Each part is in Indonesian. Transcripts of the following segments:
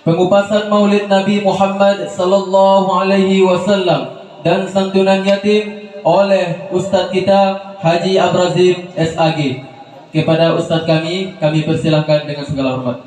pengupasan Maulid Nabi Muhammad sallallahu alaihi wasallam dan santunan yatim oleh Ustadz kita Haji Abrazim SAG. Kepada Ustadz kami persilahkan dengan segala hormat.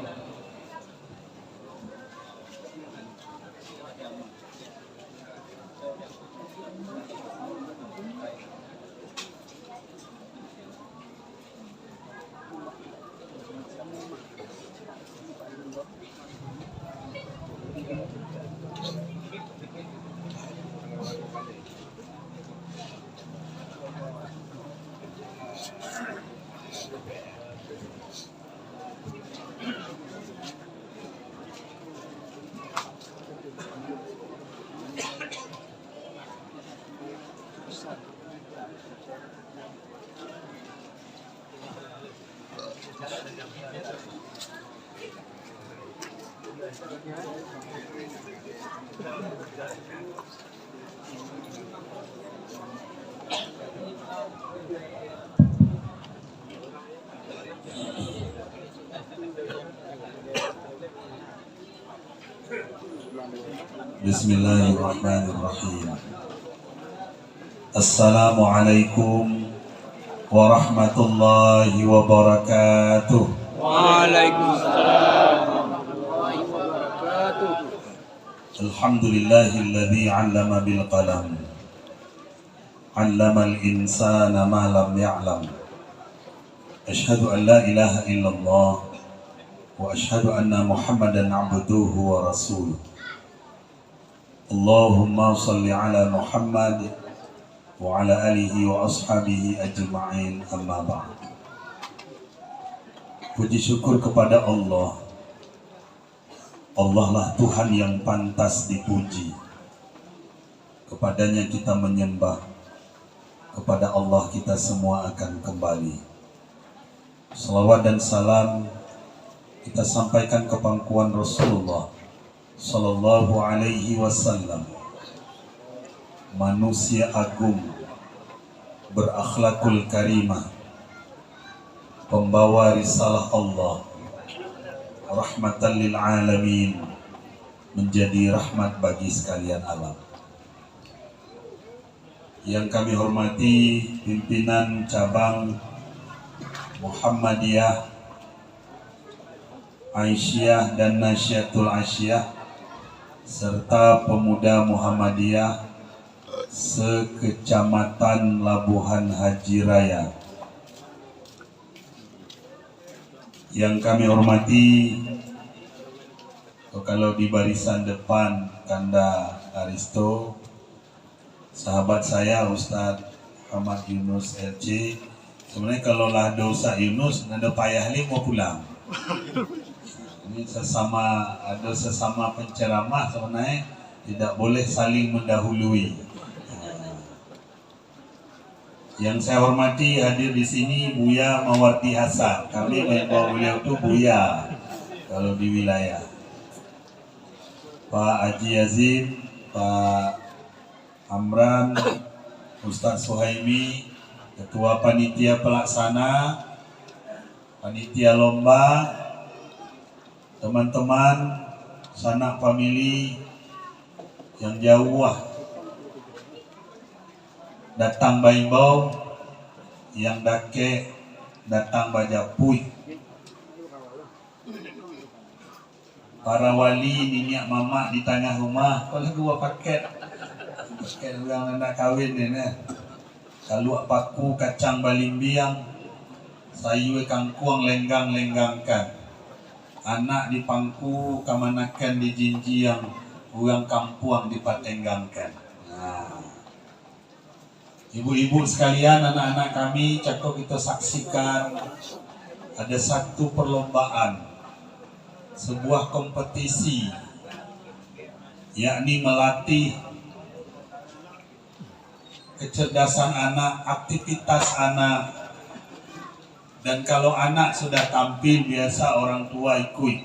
Bismillahirrahmanirrahim. Assalamualaikum warahmatullahi wabarakatuh. Waalaikumsalam warahmatullahi wabarakatuh. Alhamdulillahilladzi 'allama bil qalam, 'allamal insana ma lam ya'lam. Asyhadu an la ilaha illallah wa asyhadu anna Muhammadan 'abduhu wa rasuluh. Allahumma salli ala Muhammad wa ala alihi wa ashabihi ajma'in, amma ba'd. Puji syukur kepada Allah. Allah lah Tuhan yang pantas dipuji. Kepadanya kita menyembah. Kepada Allah kita semua akan kembali. Salawat dan salam kita sampaikan ke pangkuan Rasulullah Sallallahu alaihi wasallam, manusia agung, berakhlakul karimah, pembawa risalah Allah, rahmatan lil alamin, menjadi rahmat bagi sekalian alam. Yang kami hormati pimpinan cabang Muhammadiyah, Aisyah dan Nasyatul Aisyah, serta pemuda Muhammadiyah sekecamatan Labuhan Haji Raya. Yang kami hormati, kalau di barisan depan Kanda Aristo, sahabat saya Ustadz Ahmad Yunus LC. Sebenarnya kalau lah dosa Yunus, ada payah li mau pulang. Ini ada sesama penceramah sebenarnya tidak boleh saling mendahului. Yang saya hormati hadir di sini Buya Mawardi Hasan. Kami membawa beliau itu Buya kalau di wilayah. Pak Haji Yazid, Pak Amran, Ustadz Suhaimi, Ketua Panitia Pelaksana, Panitia Lomba, teman-teman, sanak famili yang jauh datang Baimbau, yang dake datang Bajapui, para wali minyak mama di tengah rumah. Kalau gua paket orang nak kawin ni nah. Kalau paku kacang balimbiang, sayur kangkuang lenggang-lenggangkan. Anak di pangku kamanakan di jinjiang, orang kampuang dipatenggangkan. Nah, ibu-ibu sekalian, anak-anak kami, cakap kita saksikan ada satu perlombaan, sebuah kompetisi, yakni melatih kecerdasan anak, aktivitas anak. Dan kalau anak sudah tampil, biasa orang tua ikut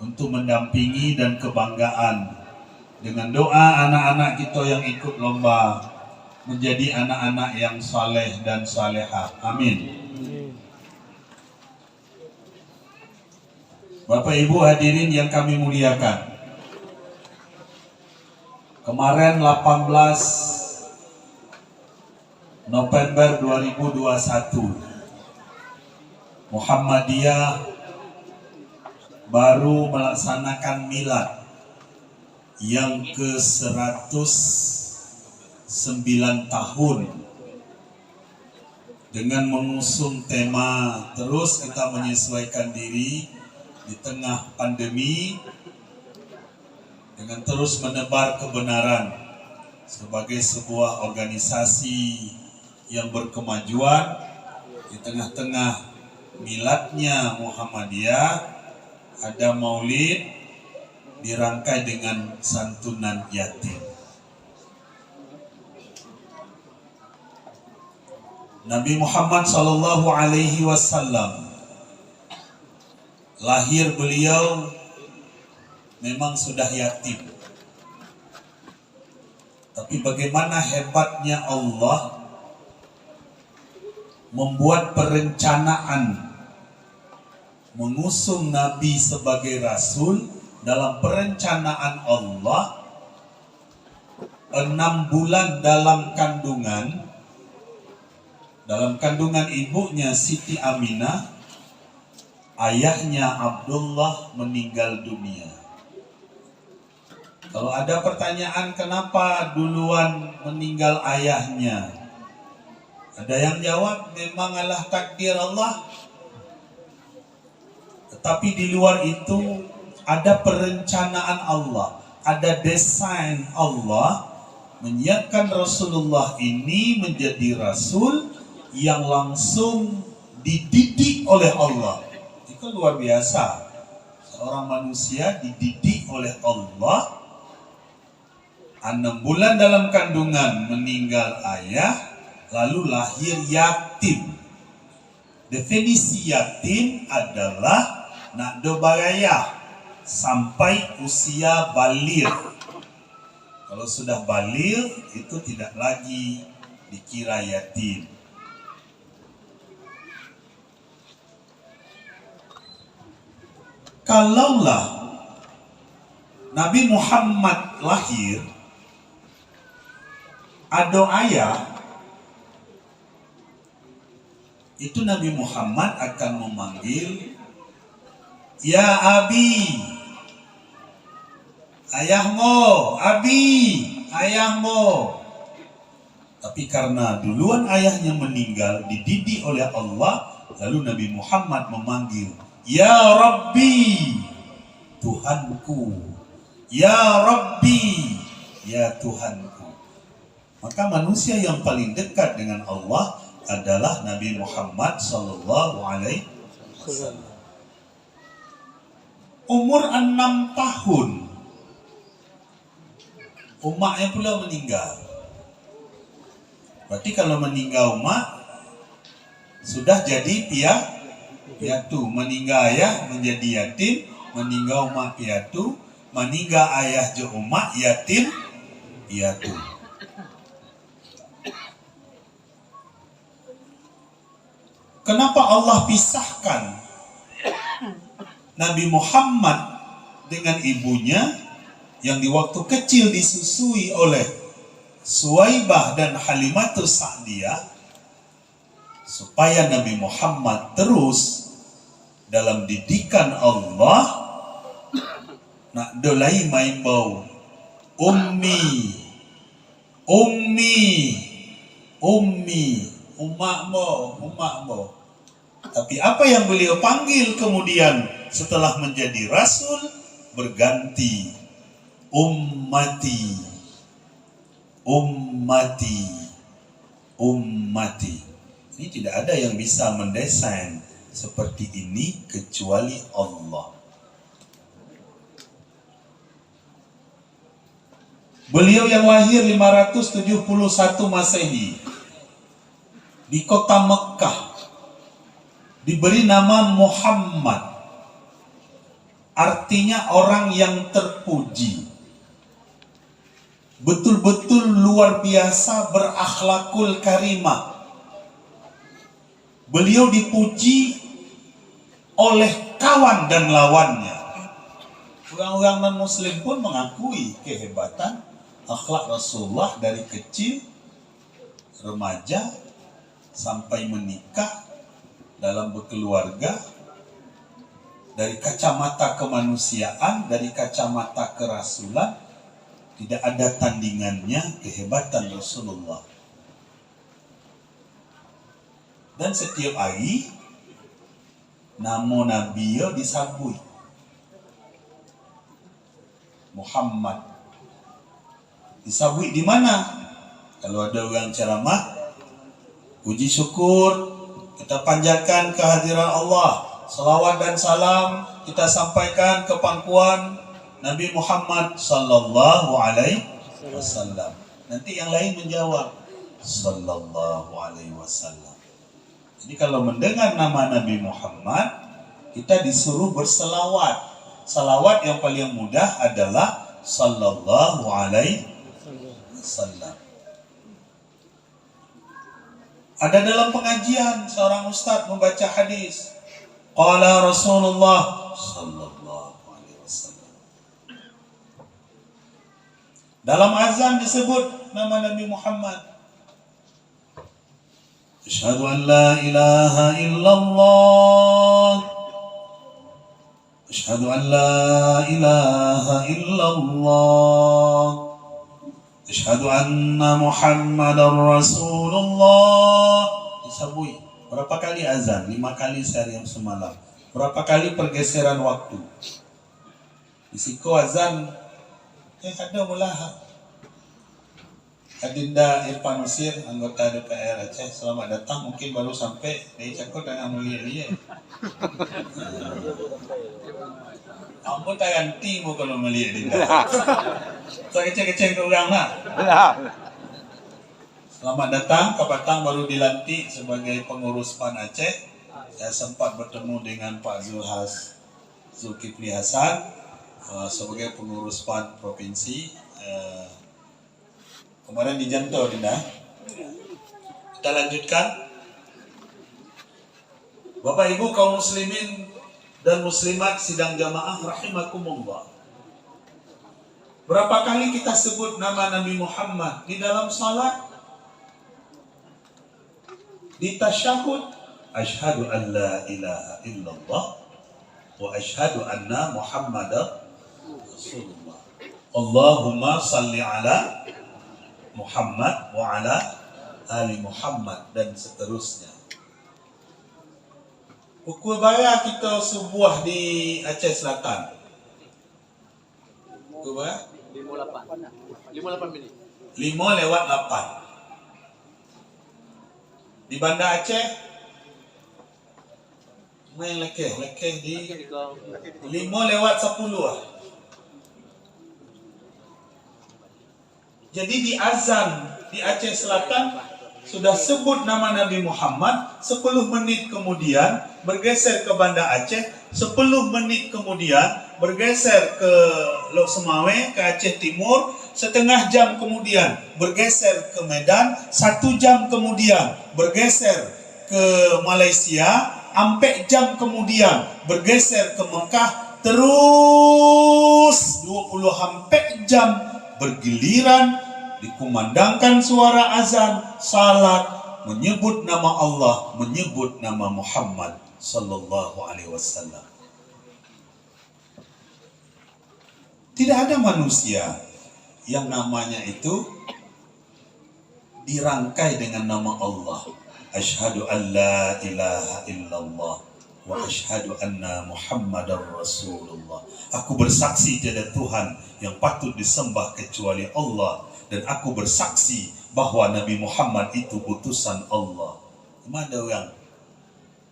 untuk mendampingi dan kebanggaan. Dengan doa anak-anak kita yang ikut lomba menjadi anak-anak yang saleh dan salehah. Amin. Bapak Ibu hadirin yang kami muliakan, kemarin 18 November 2021 Muhammadiyah baru melaksanakan milad yang ke-109 tahun dengan mengusung tema terus kita menyesuaikan diri di tengah pandemi dengan terus menebar kebenaran sebagai sebuah organisasi yang berkemajuan di tengah-tengah miladnya Muhammadiyah. Ada maulid dirangkai dengan santunan yatim. Nabi Muhammad SAW lahir beliau memang sudah yatim. Tapi bagaimana hebatnya Allah membuat perencanaan mengusung Nabi sebagai Rasul. Dalam perencanaan Allah 6 bulan dalam kandungan ibunya Siti Aminah, ayahnya Abdullah meninggal dunia. Kalau ada pertanyaan kenapa duluan meninggal ayahnya, ada yang jawab memang adalah takdir Allah. Tetapi di luar itu ada perencanaan Allah, ada desain Allah menyiapkan Rasulullah ini menjadi Rasul yang langsung dididik oleh Allah. Itu luar biasa. Seorang manusia dididik oleh Allah, 6 bulan dalam kandungan meninggal ayah, lalu lahir yatim. Definisi yatim adalah nak do barayah sampai usia baligh. Kalau sudah baligh itu tidak lagi dikira yatim. Kalaulah Nabi Muhammad lahir ada ayah, itu Nabi Muhammad akan memanggil ya Abi, ayahmu, Abi, ayahmu. Tapi karena duluan ayahnya meninggal, dididik oleh Allah, lalu Nabi Muhammad memanggil ya Rabbi, Tuhanku, ya Rabbi, ya Tuhanku. Maka manusia yang paling dekat dengan Allah adalah Nabi Muhammad SAW. Umur 6 tahun umaknya pula meninggal. Berarti kalau meninggal umak sudah jadi piatu. Meninggal ayah menjadi yatim, meninggal umak piatu, meninggal ayah je umak yatim piatu. Kenapa Allah pisahkan Nabi Muhammad dengan ibunya yang di waktu kecil disusui oleh Suwaibah dan Halimatus Sa'diyah, supaya Nabi Muhammad terus dalam didikan Allah, nak dolai main bau ummi, umakmu. Tapi apa yang beliau panggil kemudian setelah menjadi Rasul berganti ummati. Ini tidak ada yang bisa mendesain seperti ini kecuali Allah. Beliau yang lahir 571 Masehi di kota Mekah diberi nama Muhammad, artinya orang yang terpuji. Betul-betul luar biasa berakhlakul karimah. Beliau dipuji oleh kawan dan lawannya. Orang-orang non-muslim pun mengakui kehebatan akhlak Rasulullah dari kecil, remaja, sampai menikah, dalam berkeluarga, dari kacamata kemanusiaan, dari kacamata kerasulan, tidak ada tandingannya kehebatan Rasulullah. Dan setiap hari nama Nabi disabui Muhammad. Disabui di mana? Kalau ada orang ceramah, puji syukur kita panjatkan kehadiran Allah, salawat dan salam kita sampaikan ke pangkuan Nabi Muhammad sallallahu alaihi wasallam. Nanti yang lain menjawab sallallahu alaihi wasallam. Jadi kalau mendengar nama Nabi Muhammad, kita disuruh berselawat. Salawat yang paling mudah adalah sallallahu alaihi wasallam. Ada dalam pengajian seorang ustaz membaca hadis. Qala Rasulullah sallallahu alaihi wasallam. Dalam azan disebut nama Nabi Muhammad. Asyhadu an la ilaha illallah. Asyhadu an la ilaha illallah. Asyhadu anna Muhammadar Rasulullah. Disabui. Berapa kali azan? 5 kali sehari yang semalam. Berapa kali pergeseran waktu? Risiko azan ada mula. Adinda Irfan Nusir, anggota DPR Aceh, selamat datang. Mungkin baru sampai dari Cakot dengan mulia-mulia. Ampun tak ganti mu kalau melihat Dinda. So keceng-keceng ke orang lah. Selamat datang ke Batang, baru dilantik sebagai pengurus PAN Aceh. Saya sempat bertemu dengan Pak Zulkifli Hasan sebagai pengurus PAN Provinsi. Kemarin di Janto, Dinda. Kita lanjutkan. Bapak Ibu kaum muslimin dan muslimat sidang jamaah rahimakumullah. Berapa kali kita sebut nama Nabi Muhammad di dalam salat? Di tasyahud, asyhadu an la ilaha illallah wa asyhadu anna Muhammadar Rasulullah. Allahumma salli ala Muhammad wa ala ali Muhammad, dan seterusnya. Pukul berapa kita subuh di Aceh Selatan? Pukul berapa? 5 minit. 5:08. Di Banda Aceh main lekeh di 5:10. Jadi di azan di Aceh Selatan sudah sebut nama Nabi Muhammad, 10 menit kemudian bergeser ke Banda Aceh, 10 menit kemudian bergeser ke Lok Semawe, ke Aceh Timur, setengah jam kemudian bergeser ke Medan, 1 jam kemudian bergeser ke Malaysia, 4 jam kemudian bergeser ke Mekah, terus 24 jam bergiliran, dikumandangkan suara azan, salat, menyebut nama Allah, menyebut nama Muhammad sallallahu alaihi wasallam. Tidak ada manusia yang namanya itu dirangkai dengan nama Allah. Asyhadu an la ilaha illallah wa asyhadu anna Muhammadar Rasulullah. Aku bersaksi tiada Tuhan yang patut disembah kecuali Allah, dan aku bersaksi bahwa Nabi Muhammad itu utusan Allah. Mana orang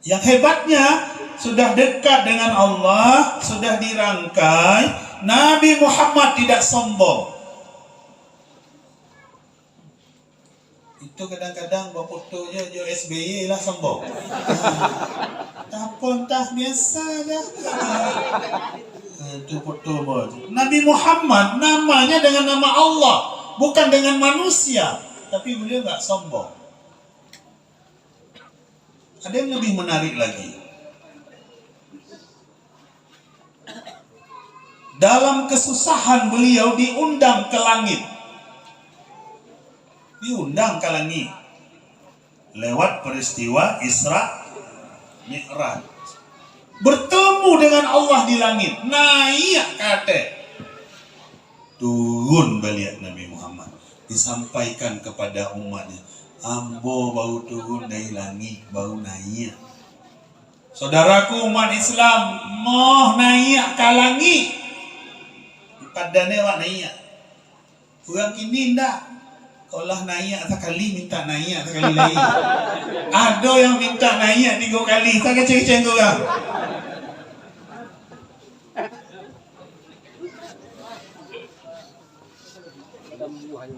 yang hebatnya sudah dekat dengan Allah, sudah dirangkai. Nabi Muhammad tidak sombong. Itu kadang-kadang bawa fotonya jo SBY lah sombong. Tapon tah biasa dah. Itu foto Nabi Muhammad namanya dengan nama Allah, bukan dengan manusia, tapi beliau nggak sombong. Ada yang lebih menarik lagi. Dalam kesusahan beliau diundang ke langit. Diundang ke langit. Lewat peristiwa Isra Mi'raj. Bertemu dengan Allah di langit. Naik kate. Turun balik Nabi Muhammad. Disampaikan kepada umatnya. Ambo baru turun dari langit, baru naik. Saudaraku umat Islam, mau naik ke langit. Padahal awak naik. Orang kini ndak. Kalau naik sekali minta naik sekali lagi. Ada yang minta naik 3 kali. Tak kecil-kecil tu orang.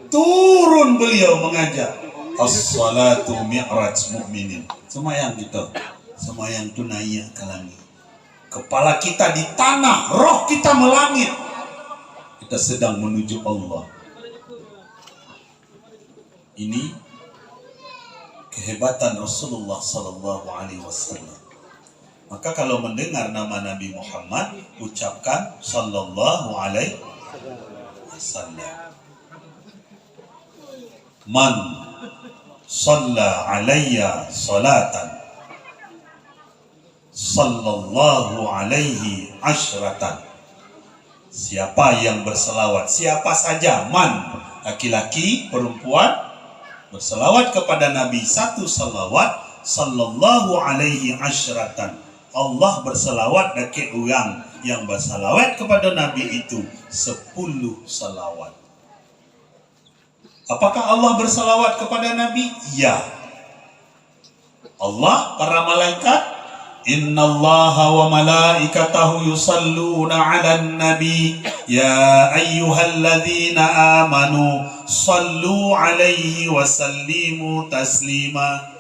Turun beliau mengajar. As-salatu mi'raj mu'minin. Semayang kita. Semayang tu naik ke langit. Kepala kita di tanah, roh kita melangit. Kita sedang menuju Allah. Ini kehebatan Rasulullah sallallahu alaihi wasallam. Maka kalau mendengar nama Nabi Muhammad, ucapkan sallallahu alaihi wasallam. Man shalla alayya salatan sallallahu alaihi asyratan. Siapa yang berselawat, siapa saja, man, laki-laki, perempuan, berselawat kepada Nabi satu salawat, sallallahu alaihi asyratan. Allah berselawat dekat orang yang berselawat kepada Nabi itu 10 salawat. Apakah Allah berselawat kepada Nabi? Ya. Allah, para malaikat, innallaha wa malaikatahu yusalluna 'alan nabi ya ayyuhalladzina amanu sallu 'alaihi wa sallimu taslima.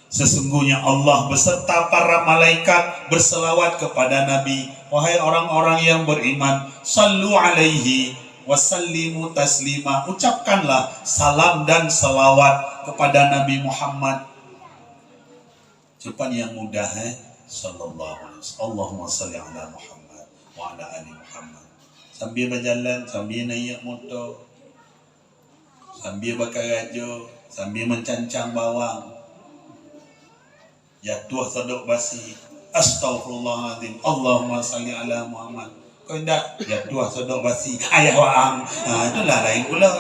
Sesungguhnya Allah beserta para malaikat berselawat kepada Nabi. Wahai orang-orang yang beriman, sallu 'alaihi wa sallimu taslima. Ucapkanlah salam dan selawat kepada Nabi Muhammad. Cepat yang mudah, sallallahu alaihi wasallam. Allahumma salli ala Muhammad wa ala ali Muhammad. Sambil berjalan, sambil naik motor, sambil bakar radio, sambil mencancang bawang, jatuh sodok basi, astaghfirullahaladzim, Allahumma salli ala Muhammad. Kau hendak jatuh sodok basi, ayah waang, itulah lain pula.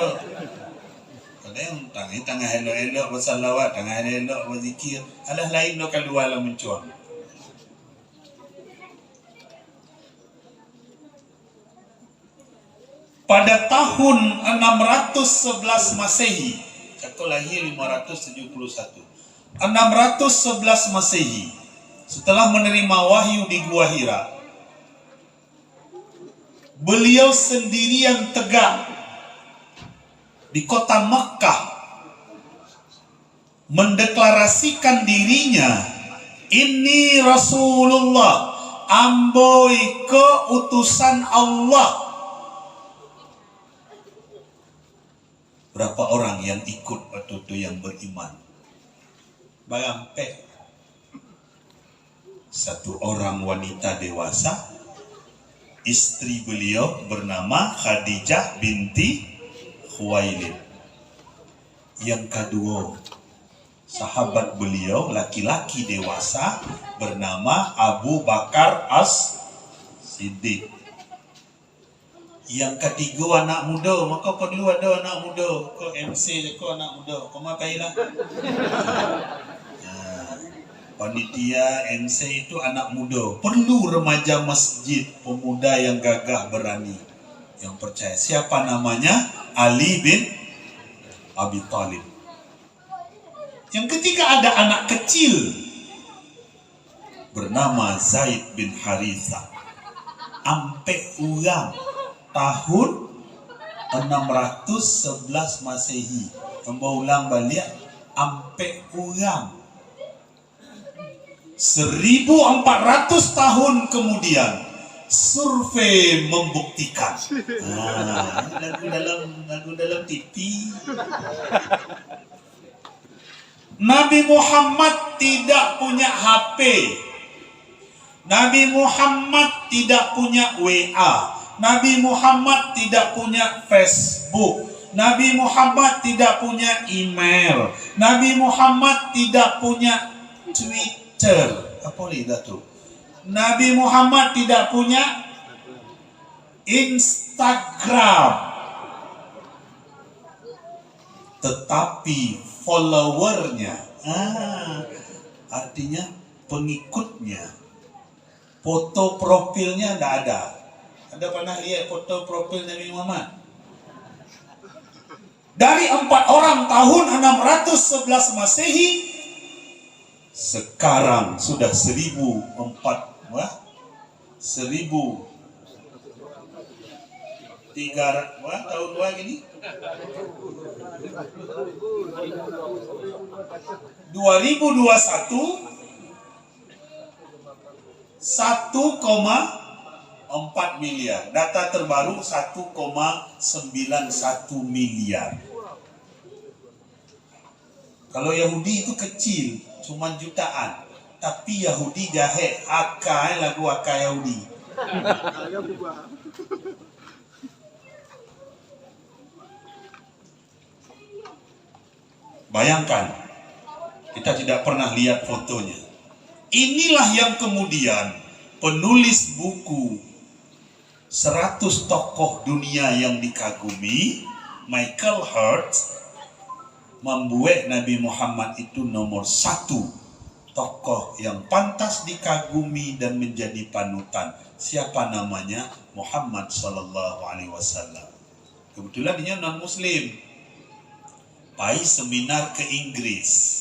Yang tengah elok-elok bersalawat, tengah elok berzikir, alah lain lo keluar lah mencuang. Pada tahun 611 Masehi, aku lahir 571. 611 Masehi, setelah menerima wahyu di Gua Hira, beliau sendirian tegak di kota Makkah mendeklarasikan dirinya, ini Rasulullah, ambo iko utusan Allah. Berapa orang yang ikut waktu itu yang beriman? Bagampe. Satu orang wanita dewasa, istri beliau bernama Khadijah binti Khuwailid. Yang kedua, sahabat beliau laki-laki dewasa bernama Abu Bakar As-Siddiq. Yang ketiga anak muda, maka perlu ada anak muda. Kau MC je kau anak muda, kau makailah. Panitia MC itu anak muda. Perlu remaja masjid, pemuda yang gagah berani, yang percaya. Siapa namanya? Ali bin Abi Thalib. Yang ketiga ada anak kecil bernama Zaid bin Haritha. Ampe orang tahun 611 Masehi. Tambah ulang balik, ampe orang 1400 tahun kemudian survei membuktikan. Lagu dalam TV. Nabi Muhammad tidak punya HP. Nabi Muhammad tidak punya WA. Nabi Muhammad tidak punya Facebook. Nabi Muhammad tidak punya email. Nabi Muhammad tidak punya Twitter. Apa lidah tuh? Nabi Muhammad tidak punya Instagram. Tetapi followernya, artinya pengikutnya, foto profilnya tidak ada. Anda pernah lihat foto profil Nabi Muhammad? Dari 4 orang tahun 611 Masehi, sekarang sudah 1.300 tahun lagi 2021 1,4 miliar. Data terbaru 1,91 miliar. Kalau Yahudi itu kecil, cuma jutaan. Tapi Yahudi jahe, lagu Yahudi. Bayangkan, kita tidak pernah lihat fotonya. Inilah yang kemudian penulis buku 100 tokoh dunia yang dikagumi, Michael Hurt, membuat Nabi Muhammad itu nomor 1 tokoh yang pantas dikagumi dan menjadi panutan. Siapa namanya? Muhammad Sallallahu Alaihi Wasallam. Kebetulan dia non Muslim. Pai seminar ke Inggris.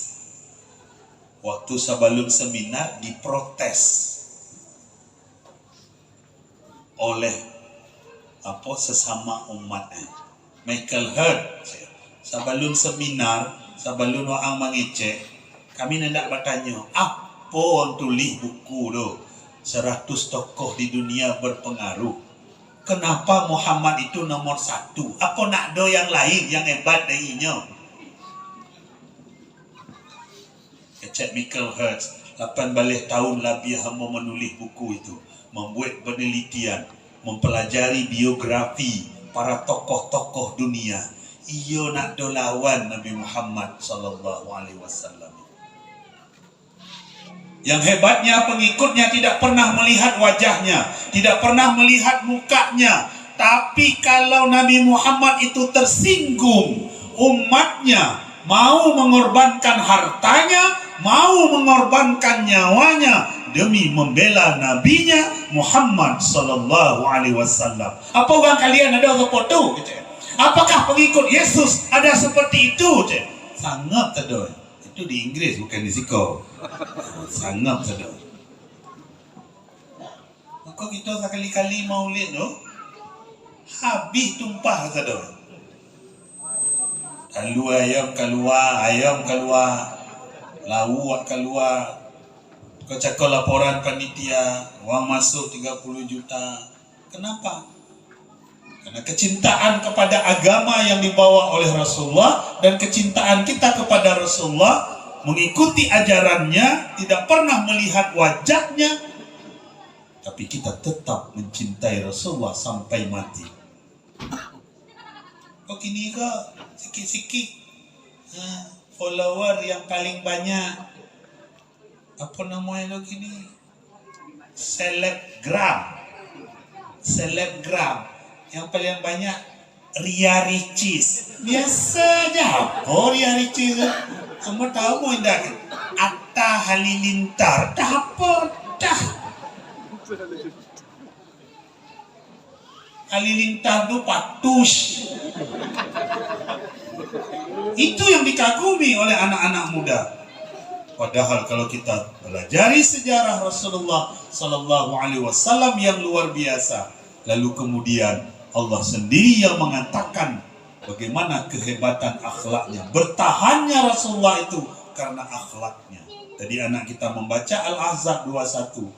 Waktu sebelum seminar diprotes oleh sesama umatnya. Michael Hurt, sebelum seminar, sebelum orang mengecek, kami hendak bertanya, apa orang tulis buku tu 100 tokoh di dunia berpengaruh? Kenapa Muhammad itu nomor 1? Apa nak do yang lain yang hebat darinya? Kecek Michael Hurt 18 tahun lebih hamba menulis buku itu, membuat penelitian, mempelajari biografi para tokoh-tokoh dunia. Iyo nak do lawan Nabi Muhammad Sallallahu Alaihi Wasallam. Yang hebatnya pengikutnya tidak pernah melihat wajahnya, tidak pernah melihat mukanya. Tapi kalau Nabi Muhammad itu tersinggung, umatnya mau mengorbankan hartanya, mau mengorbankan nyawanya demi membela nabinya Muhammad Sallallahu Alaihi Wasallam. Apa orang kalian ada foto? Apakah pengikut Yesus ada seperti itu? Sangat ada. Itu di Inggris, bukan di Siko. Sangat ada. Maka kita sekali-kali maulid tu habis tumpah ada. Ayam keluar, lawak keluar. Kau cakap laporan panitia, uang masuk 30 juta. Kenapa? Karena kecintaan kepada agama yang dibawa oleh Rasulullah dan kecintaan kita kepada Rasulullah, mengikuti ajarannya, tidak pernah melihat wajahnya, tapi kita tetap mencintai Rasulullah sampai mati. Kok gini kok sikit-sikit follower yang paling banyak, apa namanya lo gini, selebgram yang paling banyak Ria Ricis. Biasa aja apa Ria Ricis? Kamu tahu mau indah Atta Halilintar. Dah apa? Dah Halilintar tu patus. Itu yang dikagumi oleh anak-anak muda. Padahal kalau kita pelajari sejarah Rasulullah Sallallahu Alaihi Wasallam yang luar biasa, lalu kemudian Allah sendiri yang mengatakan bagaimana kehebatan akhlaknya, bertahannya Rasulullah itu karena akhlaknya. Tadi anak kita membaca Al-Ahzab 21.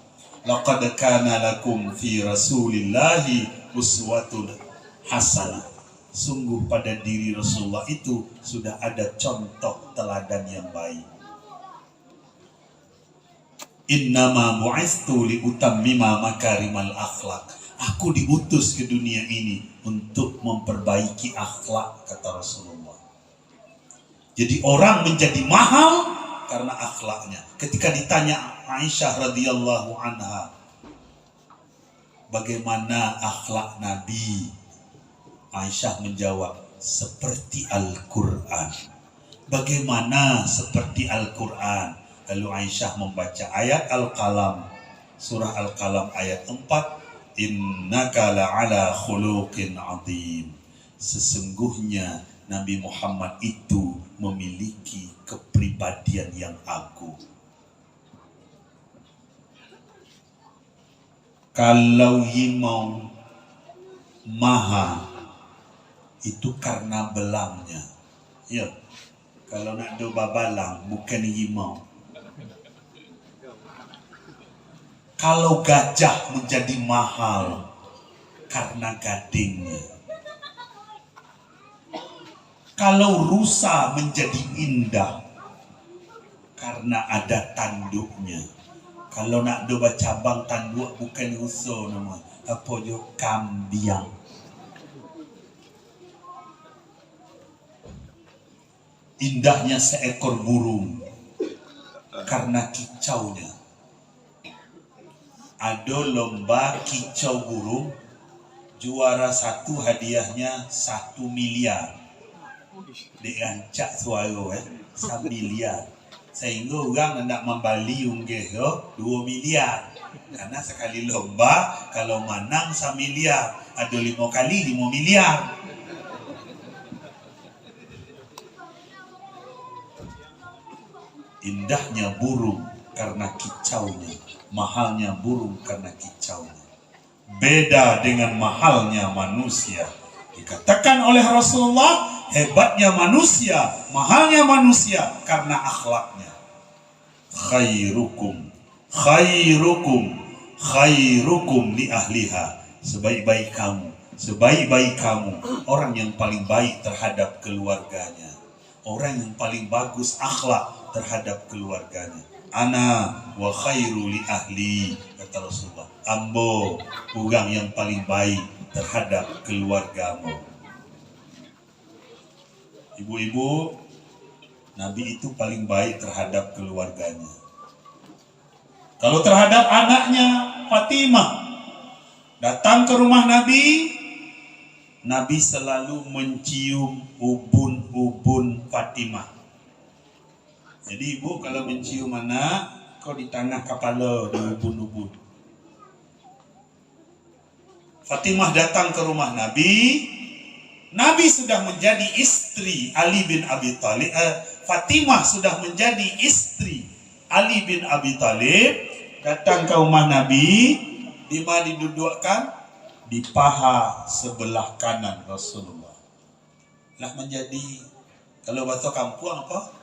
Laqad kana lakum fi Rasulillahi uswatun hasanah. Sungguh pada diri Rasulullah itu sudah ada contoh teladan yang baik. Innama bu'istu li utammima makarimal akhlak. Aku diutus ke dunia ini untuk memperbaiki akhlak, kata Rasulullah. Jadi orang menjadi mahal karena akhlaknya. Ketika ditanya Aisyah radhiyallahu anha, bagaimana akhlak Nabi? Aisyah menjawab, seperti Al-Quran. Bagaimana seperti Al-Quran? Lalu Aisyah membaca ayat Al-Qalam, surah Al-Qalam ayat 4, innaka la'ala khuluqin azim. Sesungguhnya Nabi Muhammad itu memiliki kepribadian yang agung. Kalau himau maha itu karena belangnya. Ya, kalau nak do babalang bukan himau. Kalau gajah menjadi mahal karena gadingnya. Kalau rusa menjadi indah karena ada tanduknya. Kalau nak doba cabang tanduk bukan rusa nama, apa jo kambiang. Indahnya seekor burung karena kicaunya. Ada lomba kicau burung, juara 1 hadiahnya 1 miliar. Dengan cak suara 1 miliar. Sehingga orang hendak membeli unggih 2 miliar. Karena sekali lomba kalau menang 1 miliar, ada 5 kali 5 miliar. Indahnya burung karena kicaunya, mahalnya burung karena kicaunya. Beda dengan mahalnya manusia. Dikatakan oleh Rasulullah, hebatnya manusia, mahalnya manusia karena akhlaknya. Khairukum li ahliha. Sebaik-baik kamu orang yang paling baik terhadap keluarganya, orang yang paling bagus akhlak terhadap keluarganya. Ana wa khairu li ahli, kata Rasulullah. Ambo orang yang paling baik terhadap keluargamu. Ibu-ibu, Nabi itu paling baik terhadap keluarganya. Kalau terhadap anaknya Fatimah, datang ke rumah Nabi, Nabi selalu mencium ubun-ubun Fatimah. Jadi ibu kalau mencium anak, kau di tanah kepala, di ubun-ubun. Fatimah datang ke rumah Nabi. Nabi sudah menjadi istri Ali bin Abi Thalib. Fatimah sudah menjadi istri Ali bin Abi Thalib. Datang ke rumah Nabi. Di mana didudukkan? Di paha sebelah kanan Rasulullah. Lah menjadi, kalau bahasa kampung apa?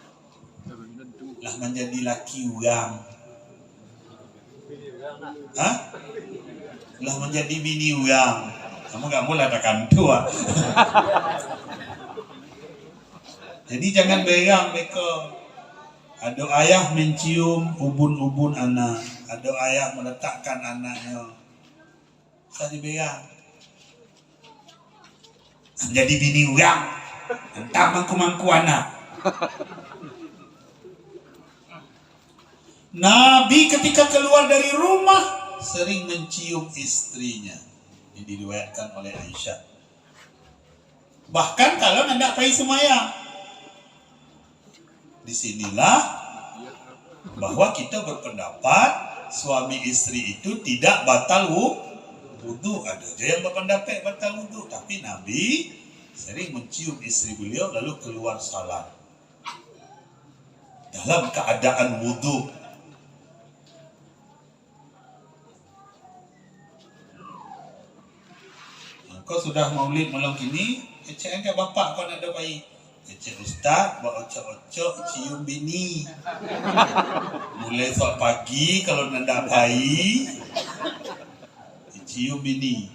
Lah menjadi laki orang. Hah? Lah menjadi bini orang. Kamu lah takkan tua. Jadi jangan berang mereka. Ada ayah mencium ubun-ubun anak, ada ayah meletakkan anaknya. Saya diberang. Menjadi bini orang. Entah mangku-mangku anak. Nabi ketika keluar dari rumah sering mencium istrinya. Ini diriwayatkan oleh Aisyah. Bahkan kalau hendak pergi sembahyang. Disinilah bahwa kita berpendapat suami istri itu tidak batal wudu. Ada aja yang berpendapat batal wudu, tapi Nabi sering mencium istri beliau lalu keluar salat dalam keadaan wudu. Kau sudah maulid malam kini, kecek kan bapak kau nak ada bayi. Kecek ustaz, buat ocok-ocok, cium bini. Mulai esok pagi kalau nak ada bayi, cium bini.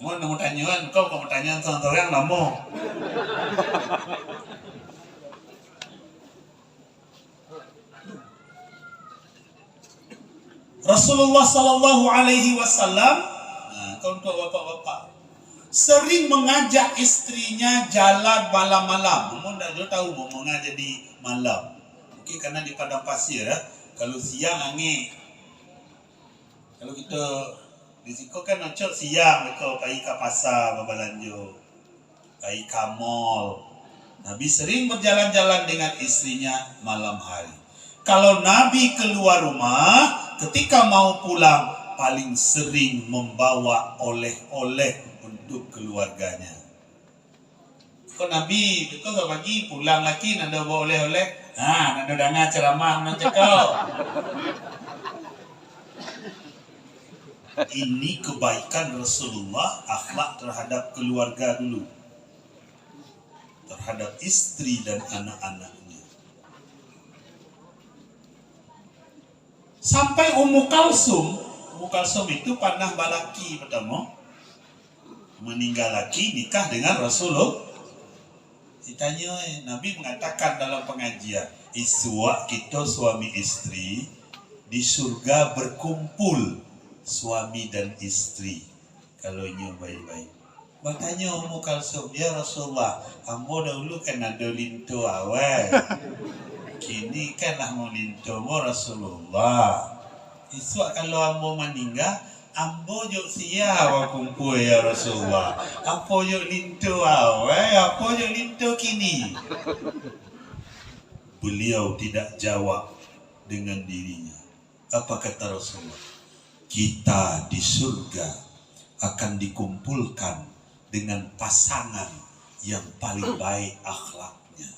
Mau nak tanya kan, kau mau tanya seorang lama. Rasulullah Sallallahu Alaihi Wasallam, kau untuk bapak-bapak, sering mengajak istrinya jalan malam-malam. Mau tak tahu mau mengajak di malam. Mungkin karena di padang pasir ya. Kalau siang angin. Kalau kita di siko kan ocok siang mereka pergi ke pasar berbelanjo, pergi ke mall. Nabi sering berjalan-jalan dengan istrinya malam hari. Kalau Nabi keluar rumah, ketika mau pulang, paling sering membawa oleh-oleh untuk keluarganya. Kau Nabi, kau pagi pulang lagi, nanda bawa oleh-oleh. Nanda dengar ceramah nanti kau. Ini kebaikan Rasulullah, akhlak terhadap keluarga dulu, terhadap istri dan anak-anaknya. Sampai Ummu Kalsum itu pernah balaki pertama, meninggal laki nikah dengan Rasulullah. Ditanya, Nabi mengatakan dalam pengajian, iswa kita suami istri di surga berkumpul suami dan istri kalau nyu baik-baik. Bertanya Ummu Kalsum, ya Rasulullah, ambo dahulu kan ada lintu awal. Kini kan lah mau lintu mo Rasulullah. Iswa kalau ambo meninggal, ambo jok siapa kumpul ya Rasulullah. Apa jok lintu awal, apa jok lintu kini. Beliau tidak jawab dengan dirinya. Apa kata Rasulullah? Kita di surga akan dikumpulkan dengan pasangan yang paling baik akhlaknya.